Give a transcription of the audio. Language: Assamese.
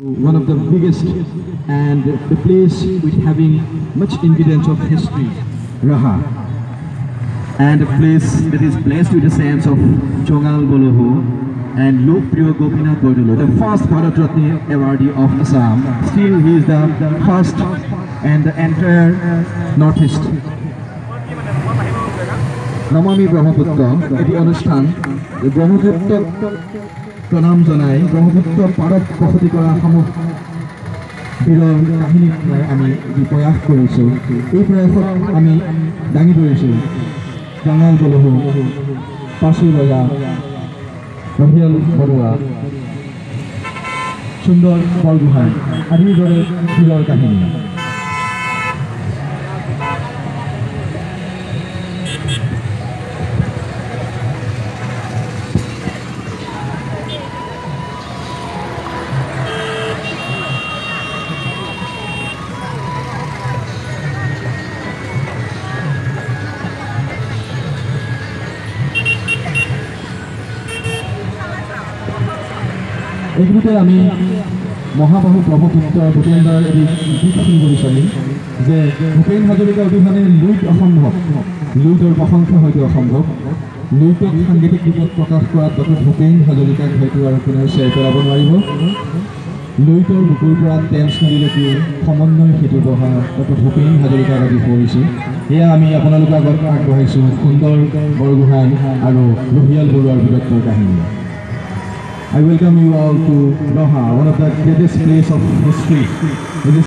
one of the biggest and the place with having much ingredients of history, Raha, and a place that is blessed with a sense of Chongal Boloho and Lokpriya Gopinath Borjolo, the first Bharat Ratna awardee of Assam. Still, he is the first and the entire Northeast. Namami Brahmaputra, এটি অনুষ্ঠান ব্রহ্মপুত্র প্ৰণাম জনাই ব্ৰহ্মপুত্ৰ পাৰত বসতি কৰা সমূহ বীৰৰ কাহিনী আমি প্ৰয়াস কৰিছোঁ। এই প্ৰয়াসত আমি দাঙি ধৰিছোঁ জঙাল বলহু, পাচু ৰজা, ৰহিয়াল বৰুৱা, সুন্দৰ বৰগোহাঁই আদিৰ দৰে বীৰৰ কাহিনী। এইগুলোতে আমি মহাবাহু ব্ৰহ্মপুত্ৰ ভূপেন্দ্ৰৰ এটি গীত শুনিবলৈ পাৰিম যে ভূপেন হাজৰিকা অবিহনে লুইত অসম্ভৱ, লুইতৰ প্ৰশংসা হয়তো অসম্ভৱ। লুইতক সাংগীতিক ৰূপত প্ৰকাশ কৰাত ডক্টৰ ভূপেন হাজৰিকাক হয়তো আৰু কোনেও চেৰ পেলাব নোৱাৰিব। লুইতৰ বুকুৰ পৰা টেন্স নদীলৈকে সমন্বয় সেতু বহা ডক্টৰ ভূপেন হাজৰিকাৰ আজি পৰিছোঁ। এয়া আমি আপোনালোকৰ আগত আগবঢ়াইছোঁ সুন্দৰ বৰগোহাঁই আৰু ৰহিয়াল বৰুৱাৰ বীৰত্বৰ কাহিনী। I welcome you all to Raha, one of the greatest places of history.